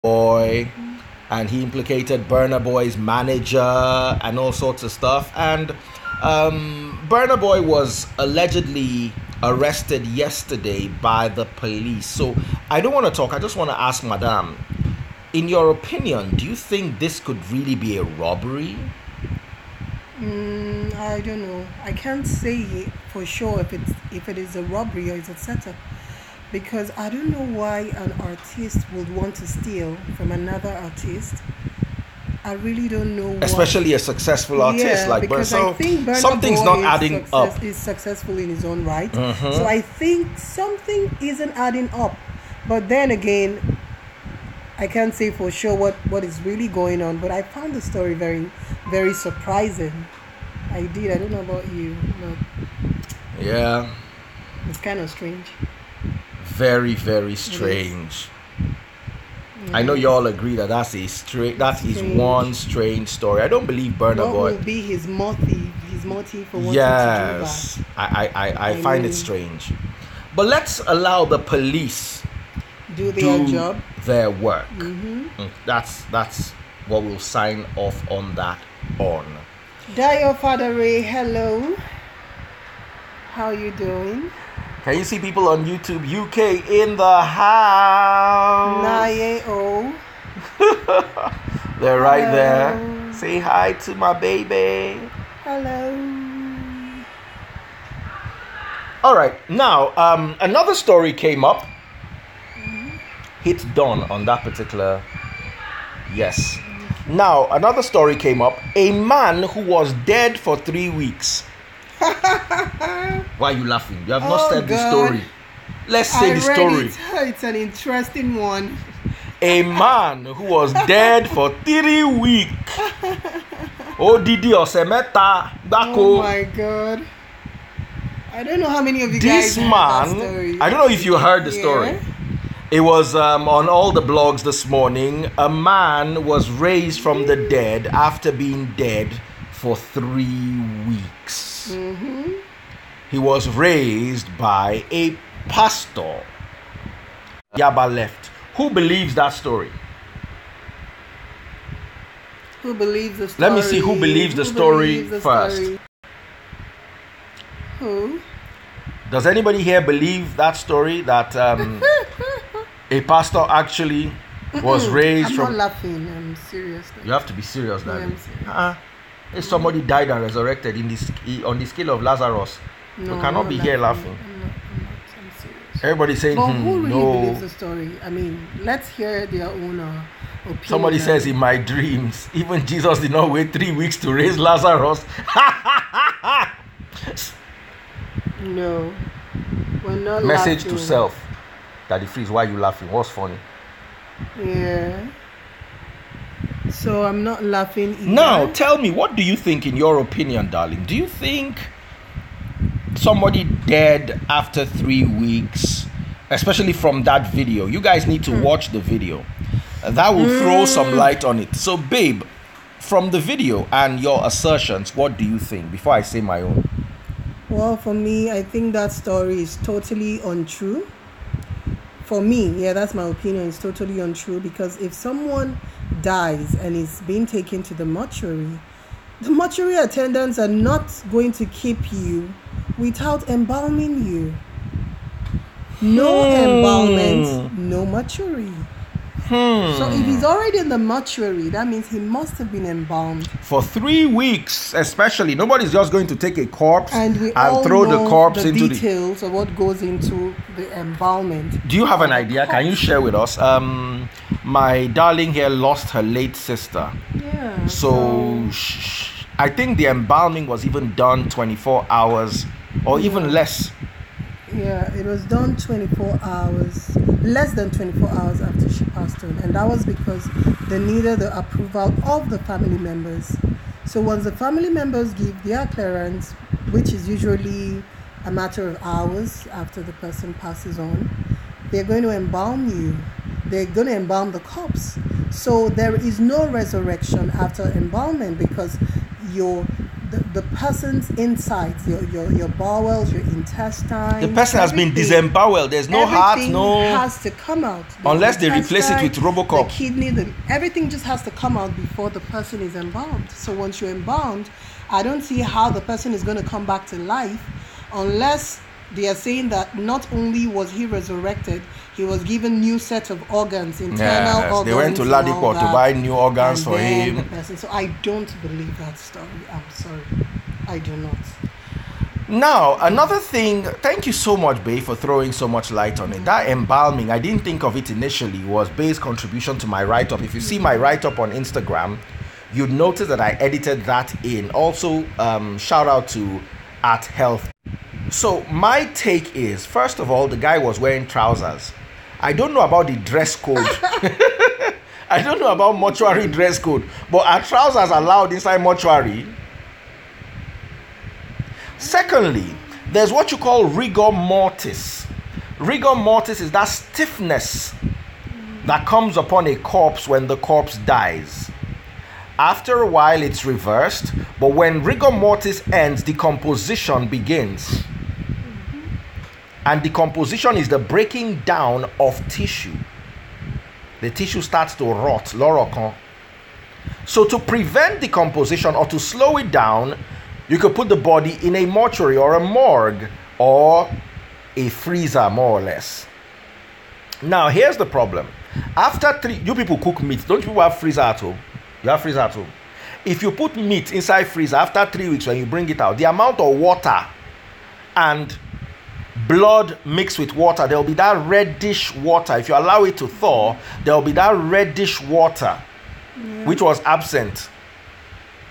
Boy, and he implicated Burna Boy's manager and all sorts of stuff. And Burna Boy was allegedly arrested yesterday by the police. So I don't want to talk. I just want to ask Madame, in your opinion, do you think this could really be a robbery? I don't know. I can't say for sure if it is a robbery or it's a setup, because I don't know why an artist would want to steal from another artist. I really don't know. Especially a successful artist like Burna. So I think Burna something's Boy not adding up. Is successful in his own right. So I think something isn't adding up. But then again, I can't say for sure what is really going on. But I found the story very, very surprising. I did. I don't know about you, but yeah, it's kind of strange. Very, very strange. Yeah. I know you all agree that that is one strange story. I don't believe Burna Boy. What will be his motive? His motive for wanting yes, to do that? I find it strange. But let's allow the police do their job, their work. That's what we'll sign off on that on. Dio Father Ray, hello. How you doing? Can you see people on YouTube UK in the house? Naye-o. They're right there. Say hi to my baby. Hello. All right. Now, another story came up. Hit dawn on that particular. Yes. Now, another story came up. A man who was dead for 3 weeks. Why are you laughing? You have not said the story. Let's say the story. It's an interesting one. A man who was dead for 3 weeks. Odidi Osemeta Bako. Oh my God. I don't know how many of you guys heard that story. I don't know if you heard the story. It was on all the blogs this morning. A man was raised from the dead after being dead for 3 weeks. He was raised by a pastor. Yaba left. Who believes that story? Who believes the story? Let me see who believes the story first. Who? Does anybody here believe that story, that a pastor actually was raised from... I'm not laughing. I'm serious. You have to be serious, darling. Yeah, if somebody died and resurrected on the scale of Lazarus, no, we cannot be here laughing. I'm serious. Everybody saying, but who really no. believes the story? I mean, let's hear their own opinion. Somebody says, in my dreams, even Jesus did not wait 3 weeks to raise Lazarus. No, we're not Message laughing. to self. Daddy Freeze, why are you laughing? What's funny? Yeah. So I'm not laughing either. Now, tell me, what do you think, in your opinion, darling? Do you think somebody dead after 3 weeks, especially from that video? You guys need to watch the video. That will throw some light on it. So, babe, from the video and your assertions, what do you think? Before I say my own. Well, for me, I think that story is totally untrue. For me, yeah, that's my opinion. It's totally untrue, because if someone dies and is being taken to the mortuary attendants are not going to keep you without embalming you. No embalmment, no mortuary. So if he's already in the mortuary, that means he must have been embalmed. For 3 weeks, especially, nobody's just going to take a corpse and throw the corpse into the details of what goes into the embalmment. Do you have an idea? Can you share with us? My darling here lost her late sister. Yeah. So I think the embalming was even done 24 hours or even less. Yeah, it was done 24 hours, less than 24 hours after she passed on. And that was because they needed the approval of the family members. So once the family members give their clearance, which is usually a matter of hours after the person passes on, they're going to embalm you. They're going to embalm the corpse. So there is no resurrection after embalmment, because your the person's insides, your bowels, your intestines. The person has been disemboweled. There's no heart, no. Everything has to come out. Unless they replace it with Robocop. The kidney, everything just has to come out before the person is embalmed. So once you're embalmed, I don't see how the person is going to come back to life unless they are saying that not only was he resurrected, he was given new set of organs, internal organs. They went to Ladipo to buy new organs for him. So I don't believe that story. I'm sorry. I do not. Now, another thing, thank you so much, Bae, for throwing so much light on it. That embalming, I didn't think of it initially, was Bae's contribution to my write-up. If you see my write-up on Instagram, you'd notice that I edited that in. Also, shout out to @health. So my take is, first of all, the guy was wearing trousers. I don't know about the dress code. I don't know about mortuary dress code, but are trousers allowed inside mortuary? Secondly, there's what you call rigor mortis. Rigor mortis is that stiffness that comes upon a corpse when the corpse dies. After a while, it's reversed, but when rigor mortis ends, decomposition begins. And decomposition is the breaking down of tissue. The tissue starts to rot, lorocon. So to prevent decomposition or to slow it down, you could put the body in a mortuary or a morgue or a freezer, more or less. Now, here's the problem. After 3, you people cook meat. Don't you people have freezer at home? You have freezer at home. If you put meat inside freezer, after 3 weeks when you bring it out, the amount of water and blood mixed with water, there will be that reddish water. If you allow it to thaw, there will be that reddish water, which was absent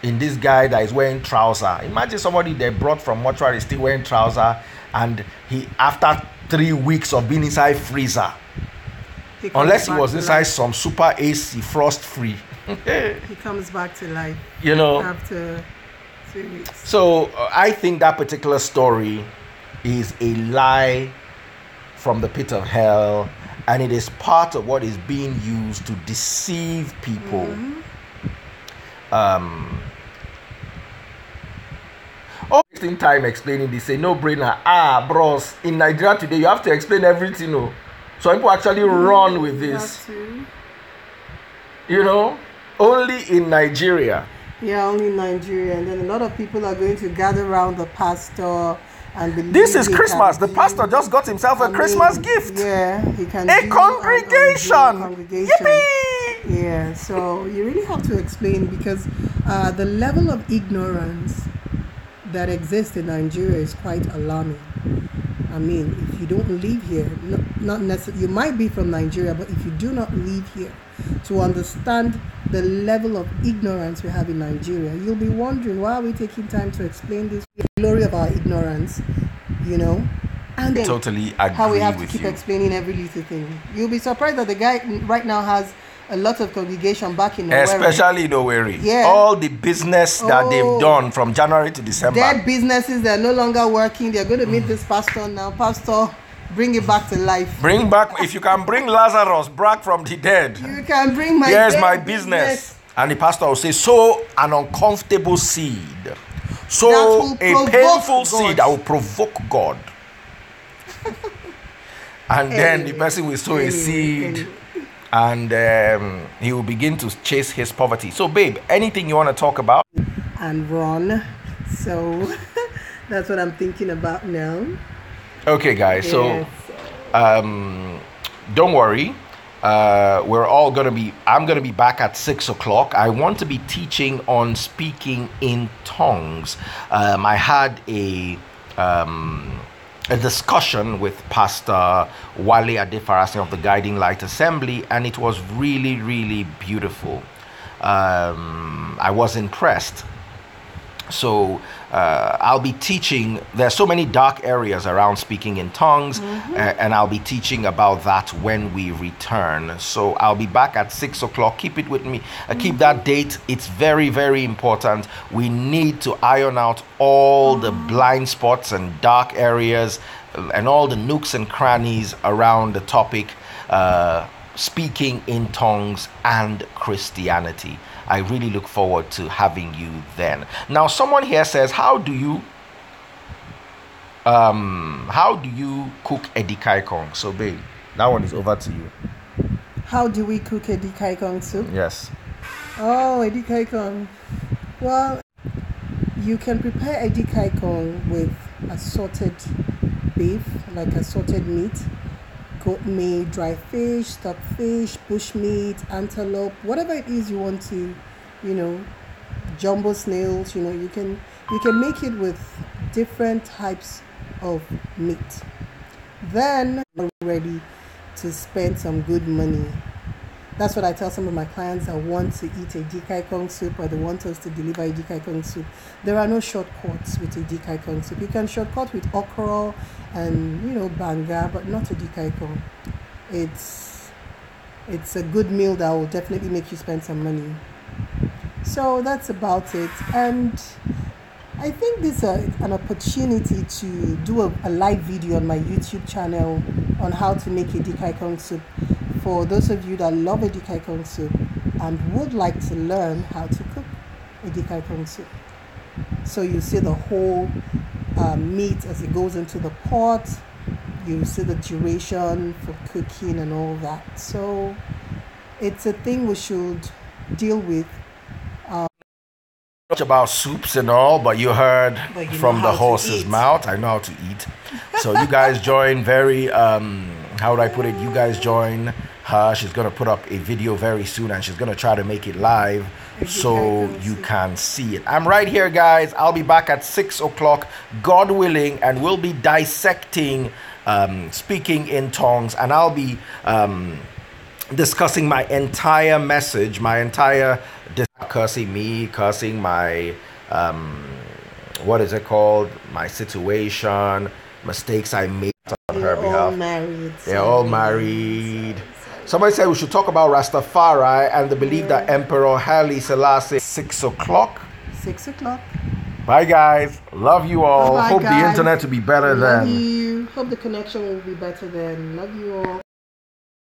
in this guy that is wearing trouser. Imagine somebody they brought from mortuary still wearing trouser, and he, after 3 weeks of being inside freezer, unless he was inside some super AC frost free, he comes back to life, you know, after 3 weeks. So I think that particular story is a lie from the pit of hell, and it is part of what is being used to deceive people. Wasting time explaining this, a no-brainer. Bros, in Nigeria today you have to explain everything. So people actually run with this, you know, only in Nigeria. Yeah, only in Nigeria. And then a lot of people are going to gather around the pastor and believe this is Christmas. The pastor just got himself a Christmas gift. Yeah, he can a congregation. Yippee! Yeah, so you really have to explain, because the level of ignorance that exists in Nigeria is quite alarming. I mean, if you don't live here, not necessarily, you might be from Nigeria, but if you do not live here to understand the level of ignorance we have in Nigeria, you'll be wondering, why are we taking time to explain this? The glory of our ignorance, you know? And then totally agree how we have to with keep you. Explaining every little thing. You'll be surprised that the guy right now has a lot of congregation back in Owerri. Especially in Owerri. Yeah. All the business that they've done from January to December. Dead businesses, they're no longer working. They're going to meet this pastor now. Pastor, bring it back to life. Bring back, if you can bring Lazarus back from the dead. You can bring my Here's my business. And the pastor will say, sow an uncomfortable seed. Sow a painful seed that will provoke God. And then the person will sow a seed. And he will begin to chase his poverty. So, babe, anything you want to talk about? And run. So that's what I'm thinking about now. Okay, guys. Yes. So, don't worry. We're all gonna be. I'm gonna be back at 6 o'clock. I want to be teaching on speaking in tongues. I had a discussion with Pastor Wale Adefarasin of the Guiding Light Assembly, and it was really, really beautiful. I was impressed. So I'll be teaching. There's so many dark areas around speaking in tongues, and I'll be teaching about that when we return. So I'll be back at 6 o'clock. Keep it with me. Keep that date. It's very, very important. We need to iron out all the blind spots and dark areas and all the nooks and crannies around the topic, speaking in tongues and Christianity. I really look forward to having you then. Now, someone here says, how do you cook edikaikong? So babe, that one is over to you. How do we cook edikaikong soup? Yes. Oh, edikaikong. Well, you can prepare edikaikong with assorted beef, like assorted meat, goat meat, dry fish, stockfish, bush meat, antelope, whatever it is you want to, jumbo snails, you can make it with different types of meat. Then you're ready to spend some good money. That's what I tell some of my clients that want to eat edikaikong soup, or they want us to deliver edikaikong soup. There are no shortcuts with edikaikong soup. You can shortcut with okra and banga, but not edikaikong. It's a good meal that will definitely make you spend some money. So that's about it. And I think this is an opportunity to do a live video on my YouTube channel on how to make edikaikong soup. For those of you that love edikaikong soup and would like to learn how to cook edikaikong soup. So you see the whole meat as it goes into the pot. You see the duration for cooking and all that. So it's a thing we should deal with. Much about soups and all, but you heard from the horse's mouth. I know how to eat. So you guys join very, how would I put it? You guys join her. She's going to put up a video very soon, and she's going to try to make it live so you can see it. I'm right here, guys. I'll be back at 6 o'clock, God willing, and we'll be dissecting speaking in tongues, and I'll be discussing my entire message, cursing me, cursing my what is it called, my situation, mistakes I made on her behalf. They're all married. Somebody said we should talk about Rastafari and the belief that Emperor Haile Selassie. 6 o'clock. 6 o'clock. Bye guys, love you all. Bye, hope guys. the internet will be better Love then. you. Hope the connection will be better then. Love you all.